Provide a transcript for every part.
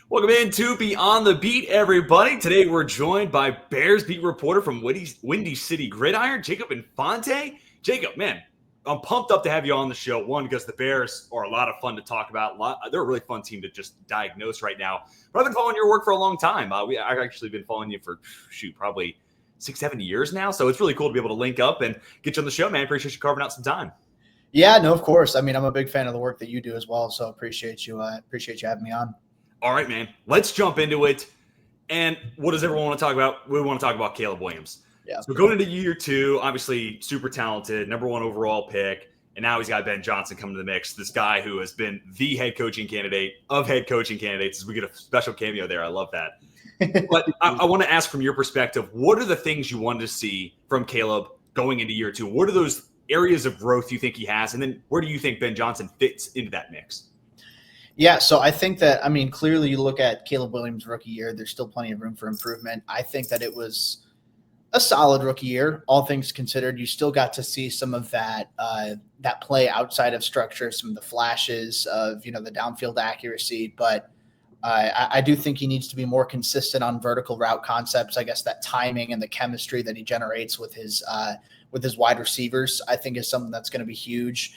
Welcome in to Beyond the Beat, everybody. Today we're joined by Bears beat reporter from Windy City Gridiron, Jacob Infante. Jacob, man, I'm pumped up to have you on the show. One, because the Bears are a lot of fun to talk about. They're a really fun team to just diagnose right now. But I've been following your work for a long time. I've actually been following you for, probably 6-7 years now. So it's really cool to be able to link up and get you on the show, man. Appreciate you carving out some time. Yeah, no, of course. I mean, I'm a big fan of the work that you do as well. So appreciate you having me on. All right, man. Let's jump into it. And what does everyone want to talk about? We want to talk about Caleb Williams. Yeah. So going into year two, obviously super talented, number one overall pick. And now he's got Ben Johnson coming to the mix. This guy who has been the head coaching candidate of head coaching candidates. We get a special cameo there. I love that. But I want to ask from your perspective, what are the things you wanted to see from Caleb going into year two? What are those areas of growth you think he has? And then where do you think Ben Johnson fits into that mix? Yeah, so I think that, clearly you look at Caleb Williams' rookie year, there's still plenty of room for improvement. I think that it was a solid rookie year, all things considered. You still got to see some of that play outside of structure, some of the flashes of, the downfield accuracy. But I do think he needs to be more consistent on vertical route concepts. I guess that timing and the chemistry that he generates with his wide receivers, I think is something that's going to be huge.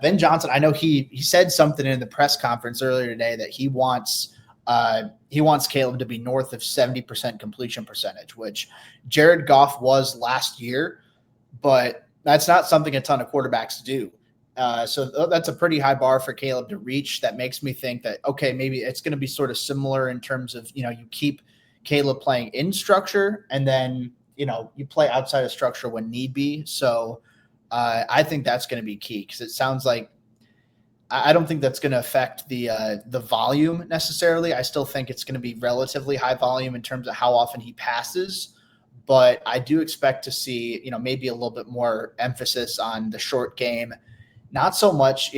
Ben Johnson, I know he said something in the press conference earlier today that he wants Caleb to be north of 70% completion percentage, which Jared Goff was last year, but that's not something a ton of quarterbacks do. So that's a pretty high bar for Caleb to reach. That makes me think that, okay, maybe it's going to be sort of similar in terms of, you keep Caleb playing in structure and then, you play outside of structure when need be. So I think that's going to be key because it sounds like I don't think that's going to affect the volume necessarily. I still think it's going to be relatively high volume in terms of how often he passes, but I do expect to see, maybe a little bit more emphasis on the short game. Not so much,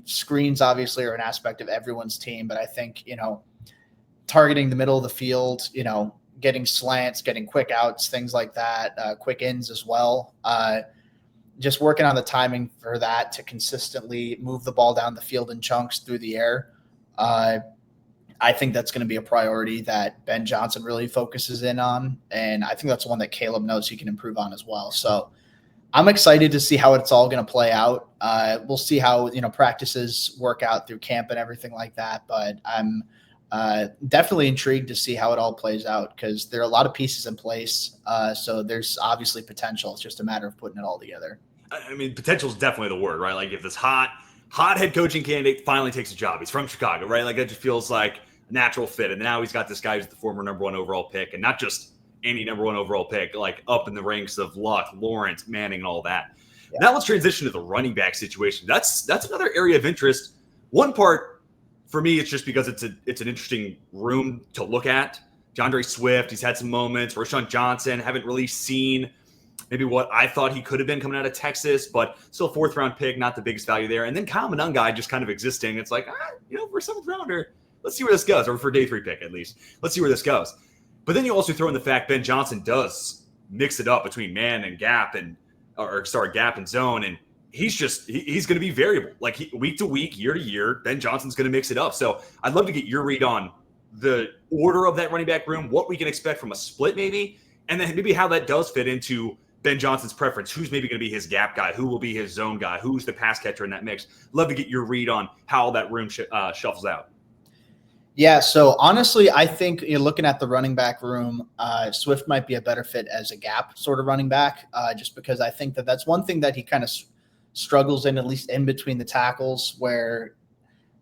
screens obviously are an aspect of everyone's team, but I think, targeting the middle of the field, getting slants, getting quick outs, things like that, quick ins as well. Just working on the timing for that to consistently move the ball down the field in chunks through the air. I think that's going to be a priority that Ben Johnson really focuses in on. And I think that's one that Caleb knows he can improve on as well. So I'm excited to see how it's all going to play out. We'll see how, practices work out through camp and everything like that. But I'm definitely intrigued to see how it all plays out because there are a lot of pieces in place. So there's obviously potential. It's just a matter of putting it all together. I mean, potential is definitely the word, right? Like if this hot head coaching candidate finally takes a job, he's from Chicago, right? Like that just feels like a natural fit. And now he's got this guy who's the former number one overall pick and not just any number one overall pick, like up in the ranks of Luck, Lawrence, Manning, and all that. Yeah. Now let's transition to the running back situation. That's another area of interest. One part for me, it's just because it's an interesting room to look at. DeAndre Swift, he's had some moments. Rashawn Johnson, haven't really seen maybe what I thought he could have been coming out of Texas, but still fourth round pick, not the biggest value there. And then Kyle Monangai just kind of existing. It's like, for a seventh rounder, let's see where this goes, or for day three pick at least. Let's see where this goes. But then you also throw in the fact Ben Johnson does mix it up between man and gap and gap and zone. And he's going to be variable. Like week to week, year to year, Ben Johnson's going to mix it up. So I'd love to get your read on the order of that running back room, what we can expect from a split maybe, and then maybe how that does fit into Ben Johnson's preference. Who's maybe going to be his gap guy? Who will be his zone guy? Who's the pass catcher in that mix? Love to get your read on how that room shuffles out. Yeah, so honestly, I think looking at the running back room, Swift might be a better fit as a gap sort of running back, just because I think that's one thing that he kind of struggles in, at least in between the tackles, where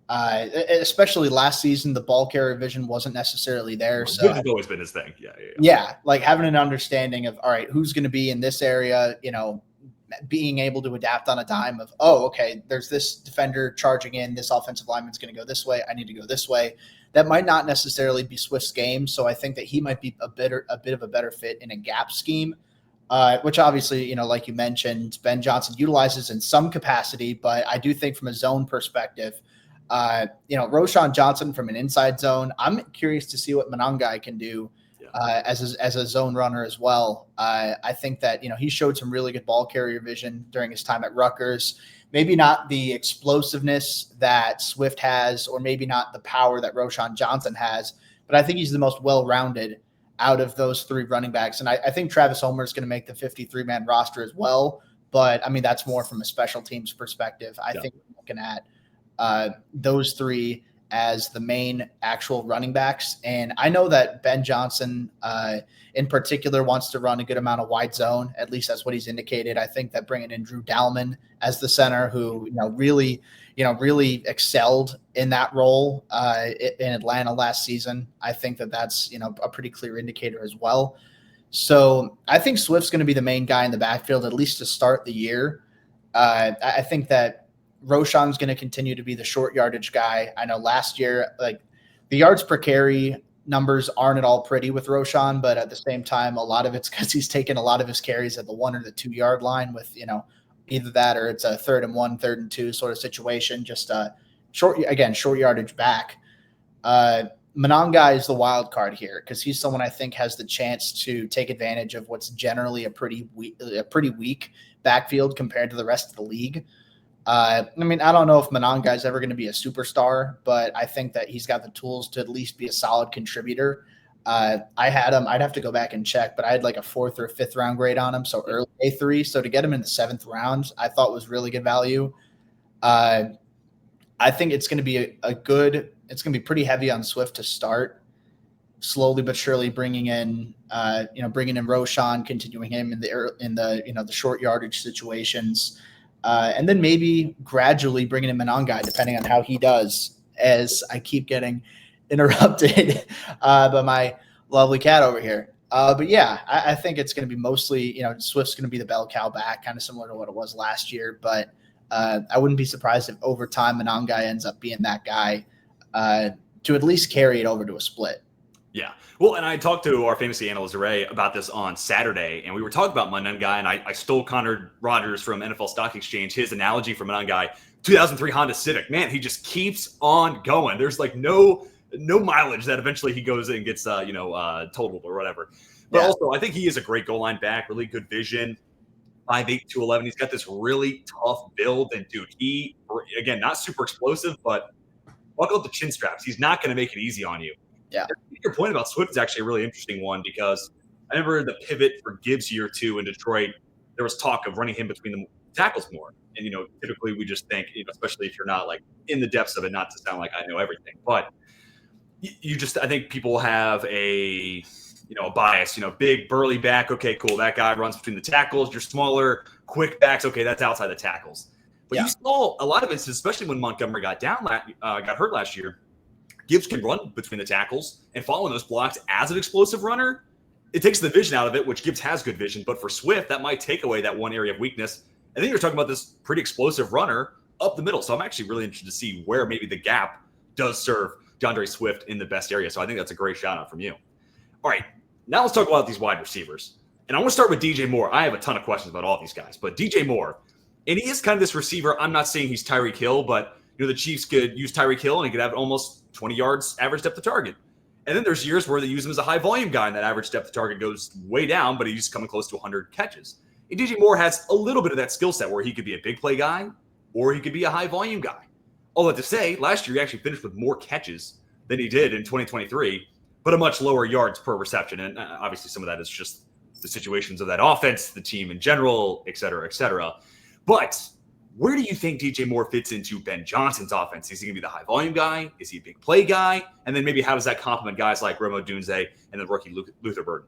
especially last season, the ball carrier vision wasn't necessarily there. So it's always been his thing. Yeah, like having an understanding of, all right, who's going to be in this area, being able to adapt on a dime of, oh, okay, there's this defender charging in, this offensive lineman's going to go this way, I need to go this way. That might not necessarily be Swift's game, so I think that he might be a bit of a better fit in a gap scheme, which obviously, like you mentioned, Ben Johnson utilizes in some capacity, but I do think from a zone perspective, Roshan Johnson from an inside zone, I'm curious to see what Monangai can do as a zone runner as well. I think that, he showed some really good ball carrier vision during his time at Rutgers. Maybe not the explosiveness that Swift has, or maybe not the power that Roschon Johnson has, but I think he's the most well-rounded out of those three running backs. And I think Travis Homer is going to make the 53-man roster as well. But, that's more from a special teams perspective. I think we're looking at those three as the main actual running backs. And I know that Ben Johnson in particular wants to run a good amount of wide zone. At least that's what he's indicated. I think that bringing in Drew Dalman as the center, who really excelled in that role in Atlanta last season, I think that that's a pretty clear indicator as well. So I think Swift's going to be the main guy in the backfield, at least to start the year. I think that Roschon's going to continue to be the short yardage guy. I know last year, the yards per carry numbers aren't at all pretty with Roschon, but at the same time, a lot of it's because he's taken a lot of his carries at the 1 or the 2 yard line with, either that or it's a 3rd and 1, 3rd and 2 sort of situation, just short yardage back. Monangai is the wild card here because he's someone I think has the chance to take advantage of what's generally a pretty weak backfield compared to the rest of the league. I don't know if Monangai is ever going to be a superstar, but I think that he's got the tools to at least be a solid contributor. I had him. I'd have to go back and check, but I had like a 4th or 5th round grade on him, so early A3. So to get him in the 7th round, I thought was really good value. I think it's going to be it's going to be pretty heavy on Swift to start, slowly but surely bringing in Roschon, continuing him in the short yardage situations, and then maybe gradually bringing in Monangai, depending on how he does. As I keep getting interrupted by my lovely cat over here. But yeah, I think it's going to be mostly, Swift's going to be the bell cow back, kind of similar to what it was last year. But I wouldn't be surprised if over time Monangai ends up being that guy to at least carry it over to a split. Yeah. Well, and I talked to our famous analyst Ray about this on Saturday, and we were talking about Monangai, and I stole Connor Rogers from NFL Stock Exchange, his analogy for Monangai, 2003 Honda Civic. Man, he just keeps on going. There's like no mileage that eventually he goes in and gets totaled or whatever. But also, I think he is a great goal line back, really good vision, 5'8", 211. He's got this really tough build, and dude, he, again, not super explosive, but buckle up the chin straps. He's not going to make it easy on you. Yeah. Your point about Swift is actually a really interesting one, because I remember the pivot for Gibbs year 2 in Detroit, there was talk of running him between the tackles more. And, typically we just think, especially if you're not like in the depths of it, not to sound like I know everything, but I think people have a bias, big burly back. Okay, cool. That guy runs between the tackles. You're smaller, quick backs. Okay, that's outside the tackles. But you saw a lot of it, especially when Montgomery got hurt last year. Gibbs can run between the tackles and follow those blocks as an explosive runner. It takes the vision out of it, which Gibbs has good vision. But for Swift, that might take away that one area of weakness. And then you're talking about this pretty explosive runner up the middle. So I'm actually really interested to see where maybe the gap does serve DeAndre Swift in the best area. So I think that's a great shout out from you. All right, now let's talk about these wide receivers. And I want to start with DJ Moore. I have a ton of questions about all these guys, but DJ Moore, and he is kind of this receiver. I'm not saying he's Tyreek Hill, but the Chiefs could use Tyreek Hill and he could have almost 20 yards average depth of target. And then there's years where they use him as a high volume guy, and that average depth of target goes way down, but he's coming close to 100 catches. And DJ Moore has a little bit of that skill set where he could be a big play guy or he could be a high volume guy. All that to say, last year he actually finished with more catches than he did in 2023, but a much lower yards per reception. And obviously some of that is just the situations of that offense, the team in general, et cetera, et cetera. But where do you think DJ Moore fits into Ben Johnson's offense? Is he going to be the high volume guy? Is he a big play guy? And then maybe how does that complement guys like Remo Dunze and the rookie Luther Burden?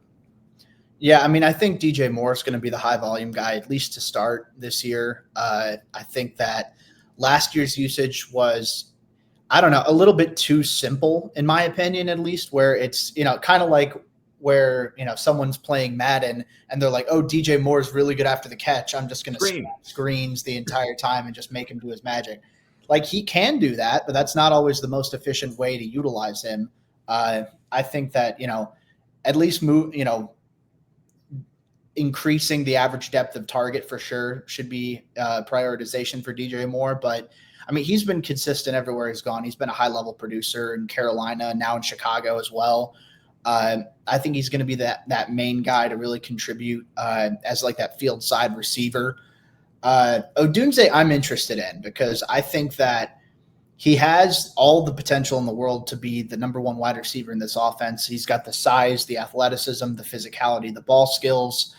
Yeah, I think DJ Moore is going to be the high volume guy, at least to start this year. I think that last year's usage was, a little bit too simple, in my opinion, at least, where it's, kind of like where, someone's playing Madden and they're like, oh, DJ Moore is really good after the catch. I'm just going to screens the entire time and just make him do his magic. Like, he can do that, but that's not always the most efficient way to utilize him. I think that, at least increasing the average depth of target for sure should be prioritization for DJ Moore. But he's been consistent everywhere he's gone. He's been a high level producer in Carolina, now in Chicago as well. I think he's going to be that main guy to really contribute as like that field side receiver. Odunze, I'm interested in because I think that he has all the potential in the world to be the number one wide receiver in this offense. He's got the size, the athleticism, the physicality, the ball skills.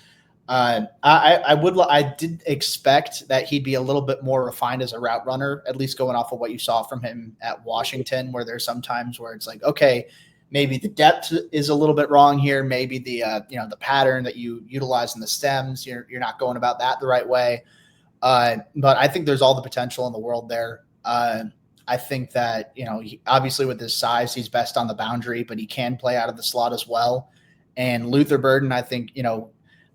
I did expect that he'd be a little bit more refined as a route runner, at least going off of what you saw from him at Washington, where there's some times where it's like, okay, maybe the depth is a little bit wrong here. Maybe the the pattern that you utilize in the stems, you're not going about that the right way. But I think there's all the potential in the world there. I think that, obviously with his size, he's best on the boundary, but he can play out of the slot as well. And Luther Burden, I think,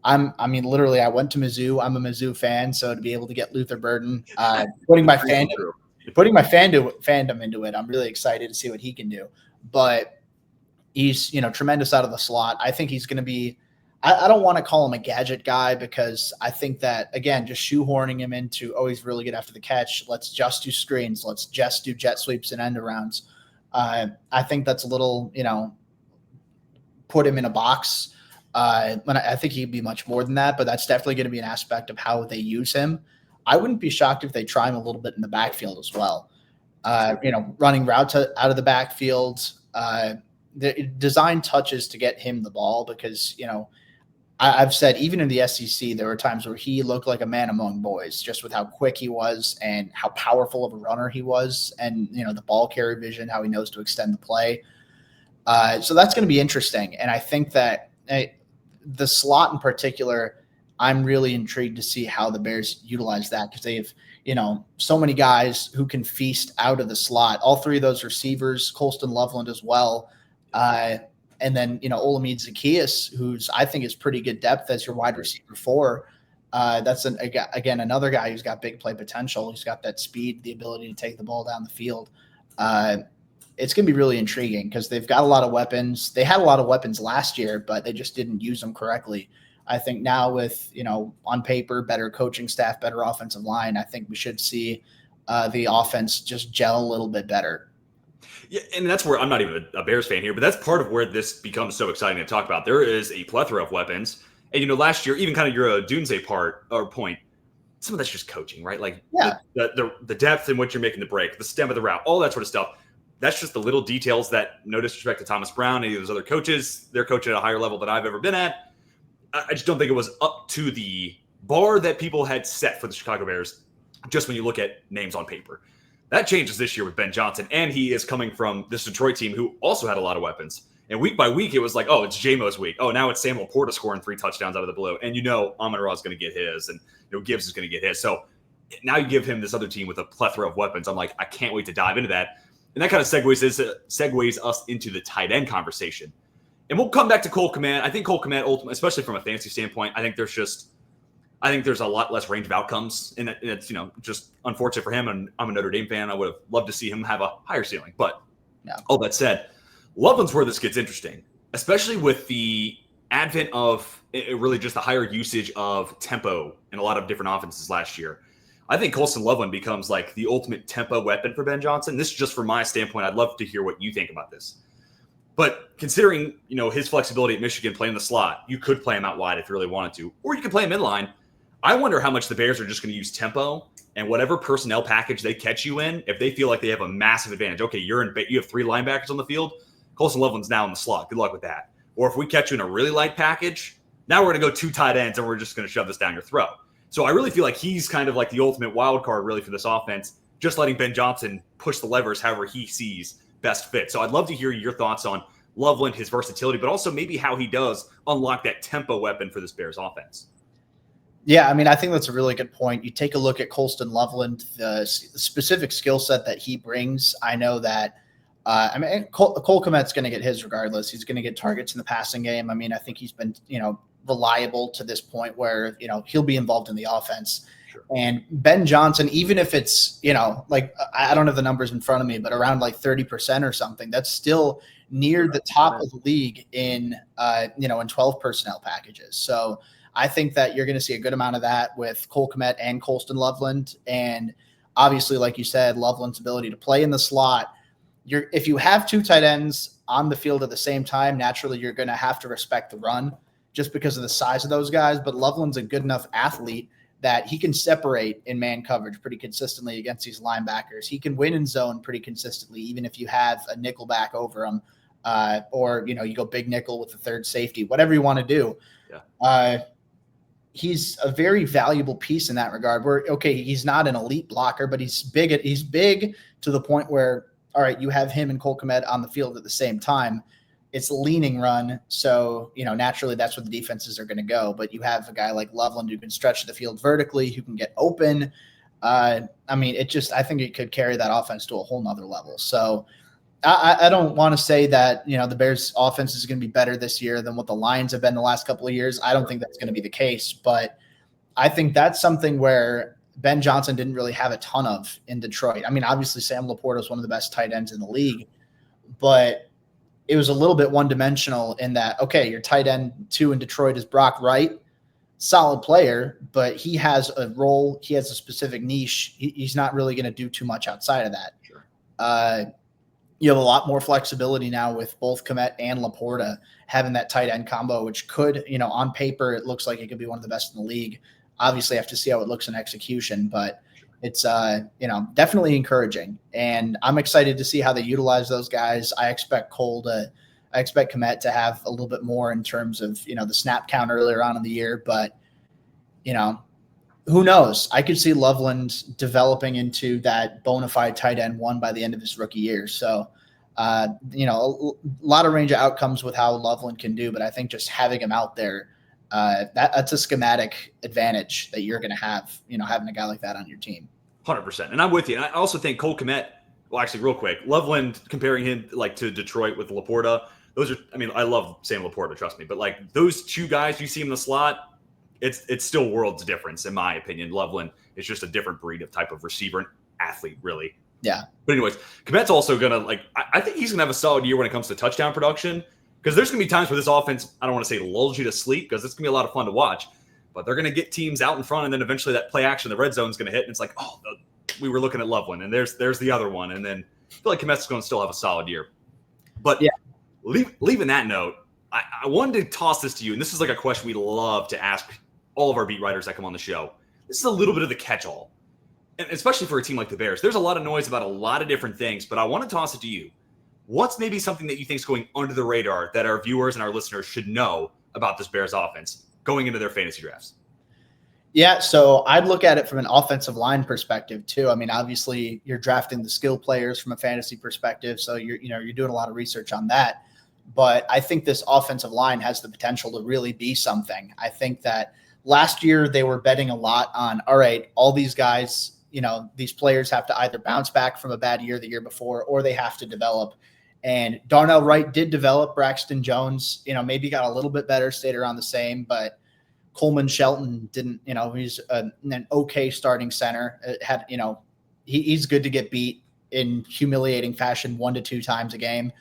literally I went to Mizzou. I'm a Mizzou fan. So to be able to get Luther Burden, putting my fandom into it, I'm really excited to see what he can do. But he's, tremendous out of the slot. I think he's going to be, I don't want to call him a gadget guy because I think that, again, just shoehorning him into, he's really good after the catch. Let's just do screens. Let's just do jet sweeps and end arounds. I think that's a little, put him in a box. But I think he'd be much more than that, but that's definitely going to be an aspect of how they use him. I wouldn't be shocked if they try him a little bit in the backfield as well. Running routes out of the backfield, the design touches to get him the ball because, I've said even in the SEC, there were times where he looked like a man among boys just with how quick he was and how powerful of a runner he was. And, the ball carry vision, how he knows to extend the play. So that's going to be interesting. And I think that the slot in particular, I'm really intrigued to see how the Bears utilize that because they have, so many guys who can feast out of the slot. All three of those receivers, Colston Loveland as well. And then, Olamide Zaccheaus, who's I think is pretty good depth as your wide receiver 4. That's again another guy who's got big play potential. He's got that speed, the ability to take the ball down the field. It's going to be really intriguing because they've got a lot of weapons. They had a lot of weapons last year, but they just didn't use them correctly. I think now with, on paper, better coaching staff, better offensive line, I think we should see the offense just gel a little bit better. Yeah, and that's where I'm not even a Bears fan here, but that's part of where this becomes so exciting to talk about. There is a plethora of weapons. And, last year, even kind of your Dunze point, some of that's just coaching, right? Like the depth in which you're making the break, the stem of the route, all that sort of stuff. That's just the little details that, no disrespect to Thomas Brown, any of those other coaches, they're coaching at a higher level than I've ever been at. I just don't think it was up to the bar that people had set for the Chicago Bears, just when you look at names on paper. That changes this year with Ben Johnson, and he is coming from this Detroit team who also had a lot of weapons. And week by week, it was like, it's J-Mo's week. Now it's Samuel Porta scoring 3 touchdowns out of the blue. And Amon-Ra is going to get his, and Gibbs is going to get his. So now you give him this other team with a plethora of weapons. I'm like, I can't wait to dive into that. And that kind of segues us into the tight end conversation. And we'll come back to Cole Kmet. I think Cole Kmet, ultimately, especially from a fantasy standpoint, I think there's a lot less range of outcomes. And it's, just unfortunate for him. And I'm a Notre Dame fan. I would have loved to see him have a higher ceiling. But all that said, Loveland's where this gets interesting, especially with the advent of really just the higher usage of tempo in a lot of different offenses last year. I think Colston Loveland becomes like the ultimate tempo weapon for Ben Johnson. This is just from my standpoint. I'd love to hear what you think about this. But considering, his flexibility at Michigan playing the slot, you could play him out wide if you really wanted to, or you could play him in line. I wonder how much the Bears are just going to use tempo and whatever personnel package they catch you in, if they feel like they have a massive advantage. Okay, you have 3 linebackers on the field. Colston Loveland's now in the slot. Good luck with that. Or if we catch you in a really light package, now we're going to go 2 tight ends and we're just going to shove this down your throat. So I really feel like he's kind of like the ultimate wild card really for this offense, just letting Ben Johnson push the levers however he sees best fit. So I'd love to hear your thoughts on Loveland, his versatility, but also maybe how he does unlock that tempo weapon for this Bears offense. Yeah, I think that's a really good point. You take a look at Colston Loveland, the specific skill set that he brings. I know that Cole Kmet's going to get his regardless. He's going to get targets in the passing game. I think he's been, reliable to this point where, he'll be involved in the offense. Sure. And Ben Johnson, even if it's, like I don't have the numbers in front of me, but around like 30% or something, that's still near the top of the league in 12 personnel packages. So I think that you're going to see a good amount of that with Cole Kmet and Colston Loveland. And obviously, like you said, Loveland's ability to play in the slot. if you have two tight ends on the field at the same time, naturally you're going to have to respect the run just because of the size of those guys. But Loveland's a good enough athlete that he can separate in man coverage pretty consistently against these linebackers. He can win in zone pretty consistently, even if you have a nickel back over him, or you go big nickel with the third safety, whatever you want to do. Yeah. He's a very valuable piece in that regard. Where he's not an elite blocker, but he's big. He's big to the point where, all right, you have him and Cole Kmet on the field at the same time. It's a leaning run, so naturally that's where the defenses are going to go. But you have a guy like Loveland who can stretch the field vertically, who can get open. I think it could carry that offense to a whole nother level. So I don't want to say that the Bears' offense is going to be better this year than what the Lions have been the last couple of years. I don't think that's going to be the case, but I think that's something where Ben Johnson didn't really have a ton of in Detroit. I mean, obviously Sam Laporta is one of the best tight ends in the league, but it was a little bit one-dimensional in that, your tight end 2 in Detroit is Brock Wright, solid player, but he has a role. He has a specific niche. He's not really going to do too much outside of that. Sure. You have a lot more flexibility now with both Kmet and Laporta having that tight end combo, which could, on paper, it looks like it could be one of the best in the league. Obviously, I have to see how it looks in execution, but it's, definitely encouraging. And I'm excited to see how they utilize those guys. I expect Kmet to have a little bit more in terms of, the snap count earlier on in the year, but, who knows? I could see Loveland developing into that bona fide tight end 1 by the end of his rookie year. So, a lot of range of outcomes with how Loveland can do, but I think just having him out there, that's a schematic advantage that you're going to have, having a guy like that on your team. 100%. And I'm with you. And I also think Cole Kmet, well, actually real quick, Loveland, comparing him to Detroit with Laporta, I love Sam Laporta, trust me, but those two guys you see in the slot, it's still worlds difference, in my opinion. Loveland is just a different breed of type of receiver and athlete, really. Yeah. But anyways, Kmet's also going to, I think he's going to have a solid year when it comes to touchdown production, because there's going to be times where this offense, I don't want to say lulls you to sleep, because it's going to be a lot of fun to watch, but they're going to get teams out in front, and then eventually that play action, the red zone is going to hit, and it's like, we were looking at Loveland, and there's the other one, and then I feel like Kmet's going to still have a solid year. But yeah, leaving that note, I wanted to toss this to you, and this is a question we love to ask all of our beat writers that come on the show. This is a little bit of the catch-all, and especially for a team like the Bears. There's a lot of noise about a lot of different things, but I want to toss it to you. What's maybe something that you think is going under the radar that our viewers and our listeners should know about this Bears offense going into their fantasy drafts? Yeah, so I'd look at it from an offensive line perspective too. I mean, obviously you're drafting the skill players from a fantasy perspective, so you're doing a lot of research on that. But I think this offensive line has the potential to really be something. I think that last year they were betting a lot on, all right, all these guys, these players have to either bounce back from a bad year the year before, or they have to develop. And Darnell Wright did develop. Braxton Jones, maybe got a little bit better, stayed around the same, but Coleman Shelton didn't, he's an okay starting center. He's good to get beat in humiliating fashion 1 to 2 times a game.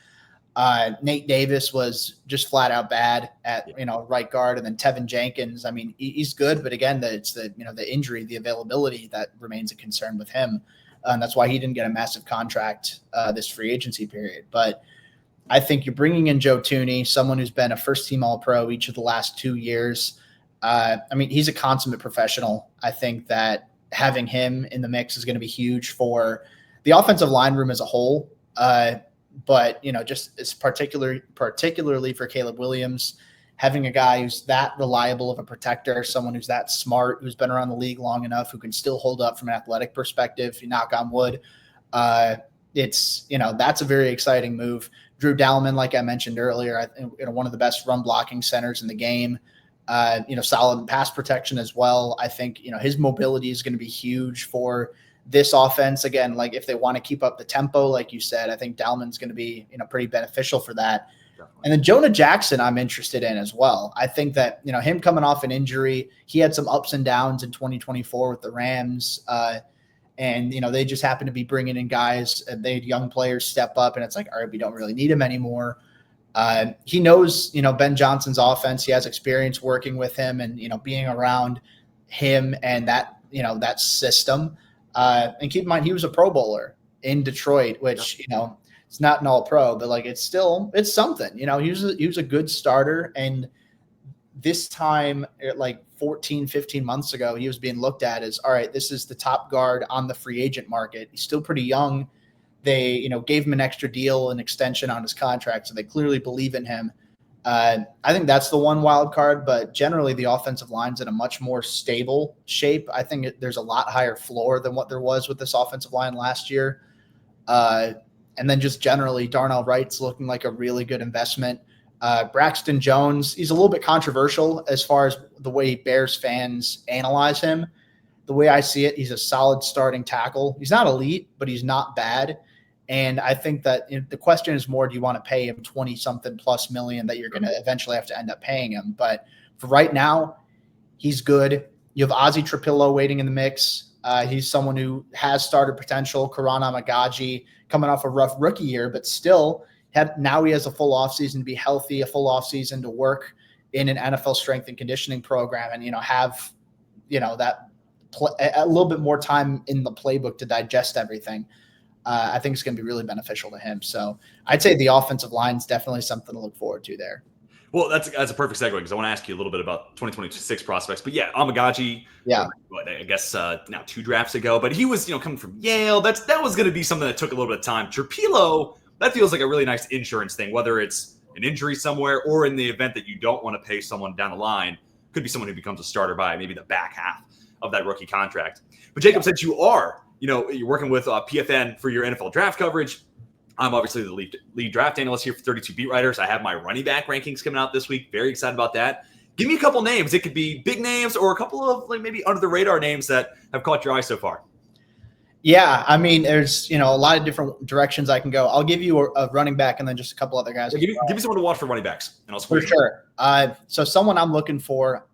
Nate Davis was just flat out bad at, right guard. And then Tevin Jenkins, he's good, but again, it's the injury, the availability that remains a concern with him. And that's why he didn't get a massive contract this free agency period. But I think you're bringing in Joe Thuney, someone who's been a first-team All-Pro each of the last 2 years. He's a consummate professional. I think that having him in the mix is going to be huge for the offensive line room as a whole. But just it's particularly for Caleb Williams, having a guy who's that reliable of a protector, someone who's that smart, who's been around the league long enough, who can still hold up from an athletic perspective, if you knock on wood. That's a very exciting move. Drew Dalman, like I mentioned earlier, I think one of the best run blocking centers in the game. Solid pass protection as well. I think, his mobility is going to be huge for this offense. Again, if they want to keep up the tempo, like you said, I think Dalman's going to be, pretty beneficial for that. Definitely. And then Jonah Jackson, I'm interested in as well. I think that, him coming off an injury, he had some ups and downs in 2024 with the Rams. And they just happen to be bringing in guys, and they had young players step up, and it's like, all right, we don't really need him anymore. He knows, Ben Johnson's offense. He has experience working with him and, being around him and that, that system. And keep in mind, he was a Pro Bowler in Detroit, which, It's not an all pro, but like, it's something, he was a good starter. And this time, like 14, 15 months ago, he was being looked at as, all right, this is the top guard on the free agent market. He's still pretty young. They, gave him an extra deal, an extension on his contract. So they clearly believe in him. I think that's the one wild card, but generally the offensive line's in a much more stable shape. I think there's a lot higher floor than what there was with this offensive line last year. And then just generally, Darnell Wright's looking like a really good investment. Braxton Jones, he's a little bit controversial as far as the way Bears fans analyze him. The way I see it, he's a solid starting tackle. He's not elite, but he's not bad. And I think that the question is more, do you want to pay him 20-something plus million that you're going to eventually have to end up paying him? But for right now, he's good. You have Ozzie Trapillo waiting in the mix. He's someone who has starter potential. Karan Amagaji coming off a rough rookie year, but still now he has a full offseason to be healthy, a full offseason to work in an NFL strength and conditioning program and, have, that a little bit more time in the playbook to digest everything. I think it's going to be really beneficial to him. So I'd say the offensive line is definitely something to look forward to there. Well, that's a perfect segue because I want to ask you a little bit about 2026 prospects. But yeah, Amagaji, I guess now 2 drafts ago, but he was, coming from Yale. That was going to be something that took a little bit of time. Trapillo, that feels like a really nice insurance thing, whether it's an injury somewhere or in the event that you don't want to pay someone down the line, could be someone who becomes a starter by maybe the back half of that rookie contract. But Jacob, since you are, you're working with PFN for your NFL draft coverage. I'm obviously the lead draft analyst here for 32 Beat Writers. I have my running back rankings coming out this week. Very excited about that. Give me a couple names. It could be big names or a couple of maybe under the radar names that have caught your eye so far. Yeah, I mean, there's a lot of different directions I can go. I'll give you a running back and then just a couple other guys. Give me someone to watch for running backs, and I'll for sure. So someone I'm looking for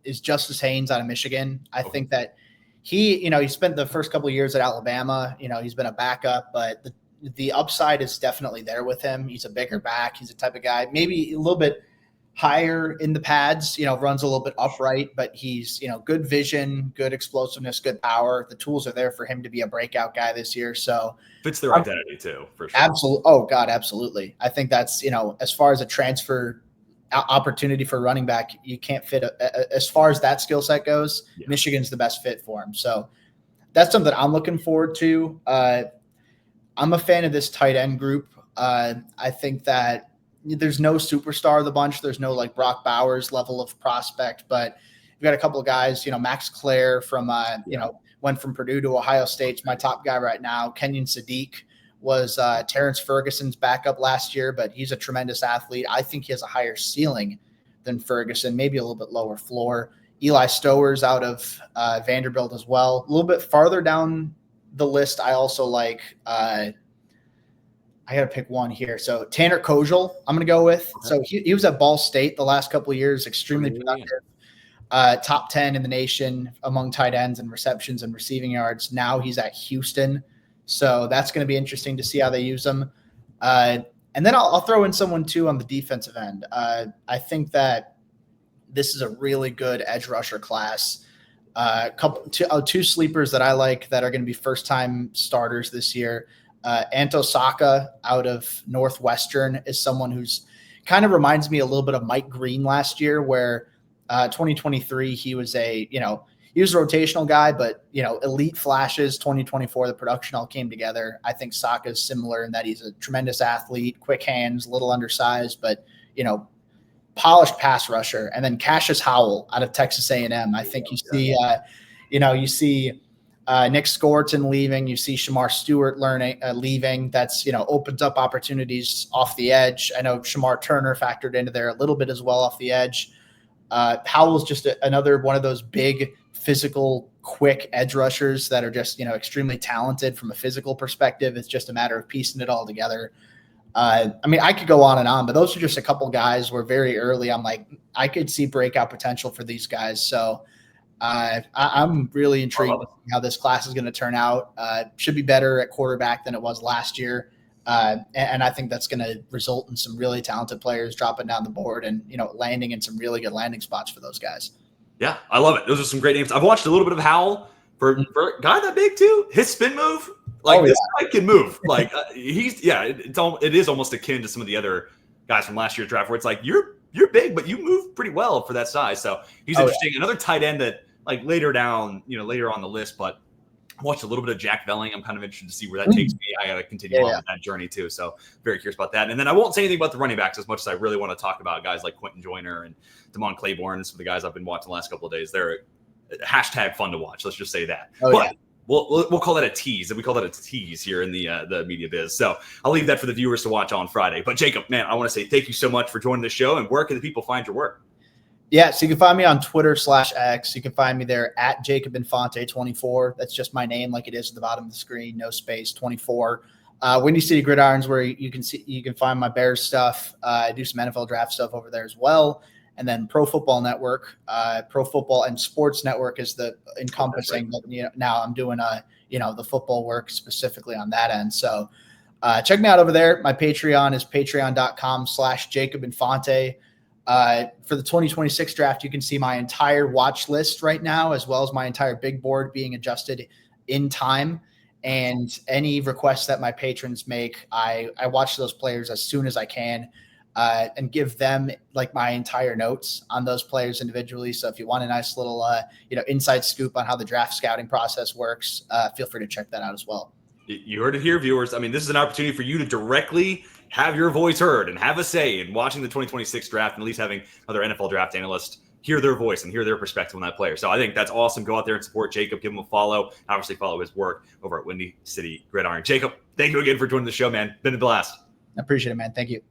is Justice Haynes out of Michigan. I think that he spent the first couple of years at Alabama. He's been a backup, but the upside is definitely there with him. He's a bigger back. He's a type of guy, maybe a little bit higher in the pads, runs a little bit upright, but he's, good vision, good explosiveness, good power. The tools are there for him to be a breakout guy this year. So fits their identity too, for sure. Absolutely. Oh God, absolutely. I think that's, as far as a transfer opportunity for running back, you can't fit as far as that skill set goes. Yeah. Michigan's the best fit for him. So that's something I'm looking forward to. I'm a fan of this tight end group. I think that there's no superstar of the bunch. There's no like Brock Bowers level of prospect, but we've got a couple of guys, Max Clare from, went from Purdue to Ohio State. My top guy right now. Kenyon Sadiq was Terrence Ferguson's backup last year, but he's a tremendous athlete. I think he has a higher ceiling than Ferguson, maybe a little bit lower floor. Eli Stowers out of Vanderbilt as well. A little bit farther down the list, I also like I got to pick one here. So Tanner Kojal, I'm going to go with. Okay. So he was at Ball State the last couple of years, extremely productive. Top 10 in the nation among tight ends and receptions and receiving yards. Now he's at Houston. So that's going to be interesting to see how they use him. And then I'll throw in someone too on the defensive end. I think that this is a really good edge rusher class. Two sleepers that I like that are going to be first-time starters this year. Anto Saka out of Northwestern is someone who's kind of reminds me a little bit of Mike Green last year, where 2023 he was a rotational guy, but elite flashes. 2024 the production all came together. I think Saka is similar in that he's a tremendous athlete, quick hands, little undersized, but polished pass rusher. And then Cassius Howell out of Texas A&M. I think you see Nick Scorton leaving. You see Shamar Stewart leaving. That's, opens up opportunities off the edge. I know Shamar Turner factored into there a little bit as well off the edge. Howell's just another one of those big, physical, quick edge rushers that are just, extremely talented from a physical perspective. It's just a matter of piecing it all together. I could go on and on, but those are just a couple guys where very early I'm like, I could see breakout potential for these guys. So I'm really intrigued to see how this class is going to turn out. Should be better at quarterback than it was last year. And I think that's going to result in some really talented players dropping down the board and, landing in some really good landing spots for those guys. Yeah, I love it. Those are some great names. I've watched a little bit of Howell for a guy that big too. His spin move Like this guy can move. Like it is almost akin to some of the other guys from last year's draft where it's like you're big, but you move pretty well for that size. So he's interesting. Another tight end that like later on the list, but I watched a little bit of Jack Velling. I'm kind of interested to see where that takes me. I got to continue on with that journey too. So very curious about that. And then I won't say anything about the running backs as much as I really want to talk about guys like Quentin Joyner and Damon Claiborne. Some of the guys I've been watching the last couple of days. They're hashtag fun to watch. Let's just say that. We'll call that a tease. We call that a tease here in the media biz. So I'll leave that for the viewers to watch on Friday. But Jacob, man, I want to say thank you so much for joining the show. And where can the people find your work? Yeah, so you can find me on Twitter/X. You can find me there at Jacob Infante 24. That's just my name, like it is at the bottom of the screen, no space, 24. Windy City Gridirons, where you can find my Bears stuff. I do some NFL draft stuff over there as well. And then Pro Football Network, Pro Football and Sports Network is the encompassing. Right. Now I'm doing the football work specifically on that end. So check me out over there. My Patreon is patreon.com/Jacob Infante. For the 2026 draft, you can see my entire watch list right now, as well as my entire big board being adjusted in time. And any requests that my patrons make, I watch those players as soon as I can. And give them like my entire notes on those players individually. So if you want a nice little, inside scoop on how the draft scouting process works, feel free to check that out as well. You heard it here, viewers. I mean, this is an opportunity for you to directly have your voice heard and have a say in watching the 2026 draft, and at least having other NFL draft analysts hear their voice and hear their perspective on that player. So I think that's awesome. Go out there and support Jacob. Give him a follow. Obviously follow his work over at Windy City Gridiron. Jacob, thank you again for joining the show, man. Been a blast. I appreciate it, man. Thank you.